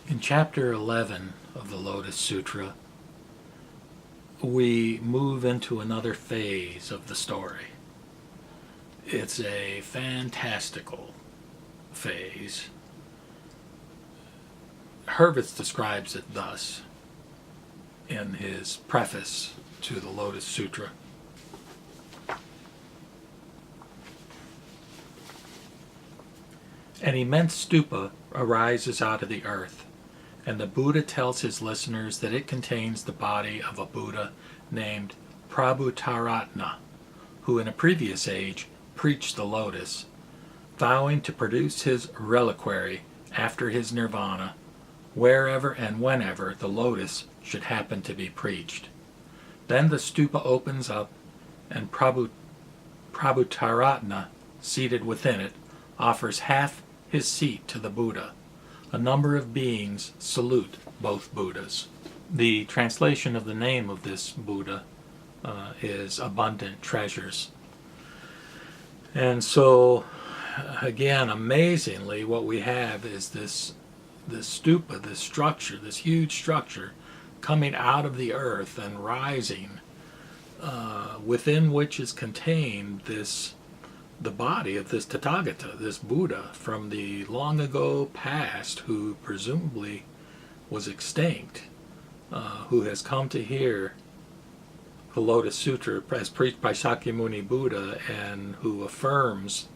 In chapter 11 of the Lotus Sutra, we move into another phase of the story. It's a fantastical phase. Hurvitz describes it thus in his preface to the Lotus Sutra. An immense stupa arises out of the earth, and the Buddha tells his listeners that it contains the body of a Buddha named Prabhutaratna, who in a previous age preached the lotus, vowing to produce his reliquary after his nirvana, wherever and whenever the lotus should happen to be preached. Then the stupa opens up, and Prabhutaratna, seated within it, offers half his seat to the Buddha. A number of beings salute both Buddhas. The translation of the name of this Buddha is Abundant Treasures. And so, again, amazingly, what we have is this stupa, this structure, this huge structure, coming out of the earth and rising, within which is contained the body of this Tathagata, this Buddha from the long ago past, who presumably was extinct, who has come to hear the Lotus Sutra as preached by Shakyamuni Buddha, and who affirms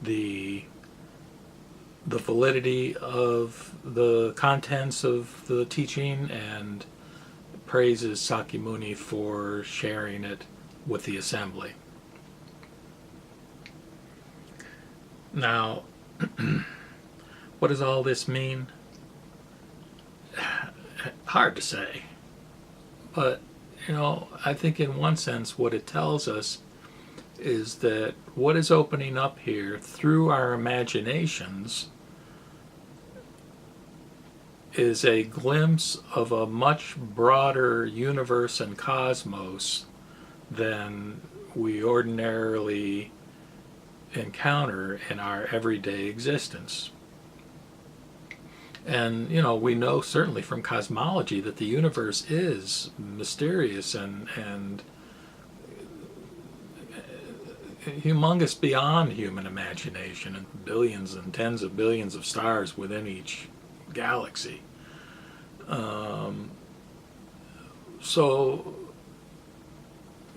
the validity of the contents of the teaching and praises Shakyamuni for sharing it with the assembly. Now, what does all this mean? Hard to say. But, I think in one sense what it tells us is that what is opening up here through our imaginations is a glimpse of a much broader universe and cosmos than we ordinarily encounter in our everyday existence. And, we know certainly from cosmology that the universe is mysterious and humongous beyond human imagination, and billions and tens of billions of stars within each galaxy. So,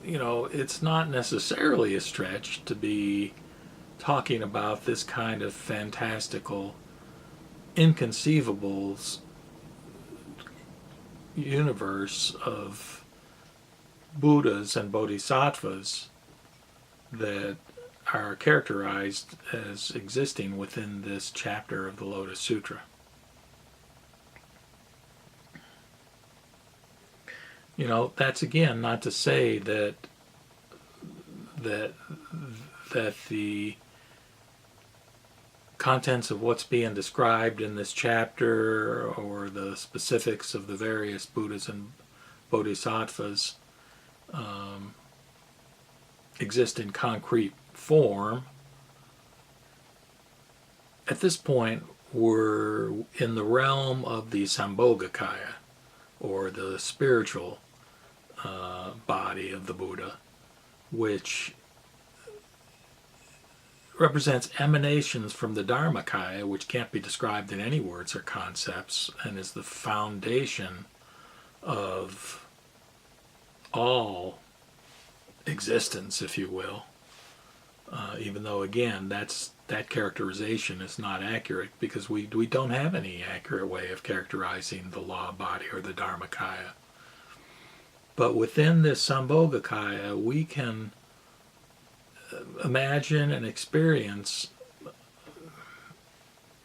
it's not necessarily a stretch to be talking about this kind of fantastical, inconceivable universe of Buddhas and Bodhisattvas that are characterized as existing within this chapter of the Lotus Sutra. That's again not to say that the contents of what's being described in this chapter, or the specifics of the various Buddhas and Bodhisattvas, exist in concrete form. At this point, we're in the realm of the Sambhogakaya, or the spiritual body of the Buddha, which represents emanations from the Dharmakaya, which can't be described in any words or concepts, and is the foundation of all existence, if you will. Even though, again, that characterization is not accurate, because we don't have any accurate way of characterizing the law body or the Dharmakaya. But within this Sambhogakaya, we can imagine and experience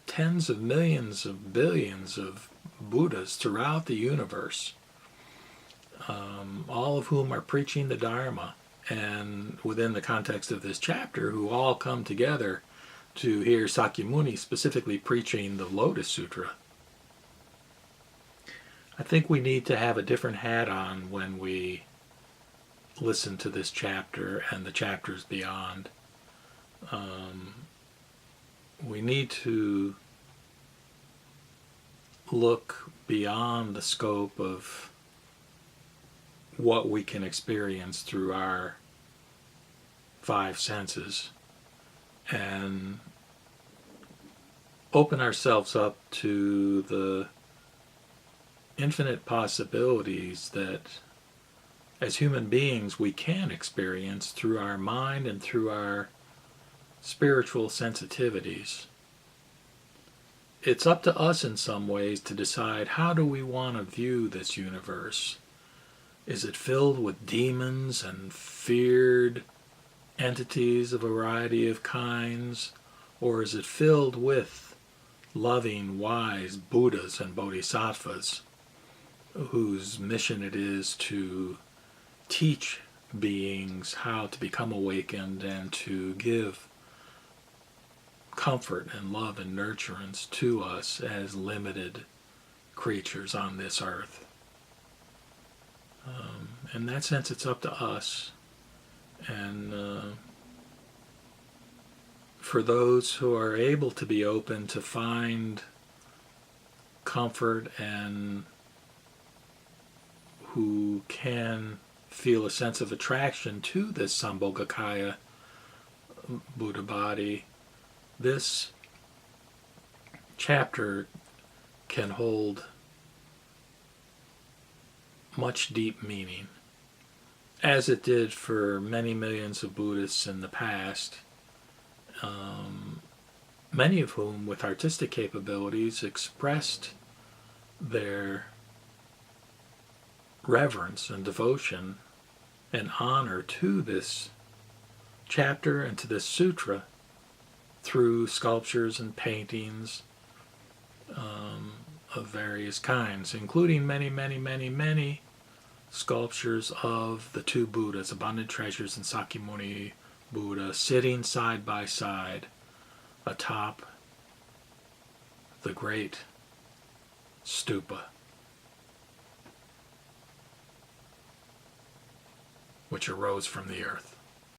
tens of millions of billions of Buddhas throughout the universe, all of whom are preaching the Dharma, and within the context of this chapter, who all come together to hear Shakyamuni specifically preaching the Lotus Sutra. I think we need to have a different hat on when we listen to this chapter and the chapters beyond. We need to look beyond the scope of what we can experience through our five senses and open ourselves up to the infinite possibilities that as human beings we can experience through our mind and through our spiritual sensitivities. It's up to us in some ways to decide, how do we want to view this universe? Is it filled with demons and feared entities of a variety of kinds? Or is it filled with loving, wise Buddhas and Bodhisattvas whose mission it is to teach beings how to become awakened and to give comfort and love and nurturance to us as limited creatures on this earth. In that sense, it's up to us. And for those who are able to be open to find comfort and who can feel a sense of attraction to this Sambhogakaya Buddha body, this chapter can hold much deep meaning, as it did for many millions of Buddhists in the past, many of whom with artistic capabilities expressed their reverence and devotion and honor to this chapter and to this sutra through sculptures and paintings of various kinds, including many, many, many, many sculptures of the two Buddhas, Abundant Treasures and Sakyamuni Buddha, sitting side by side atop the great Stupa, which arose from the earth.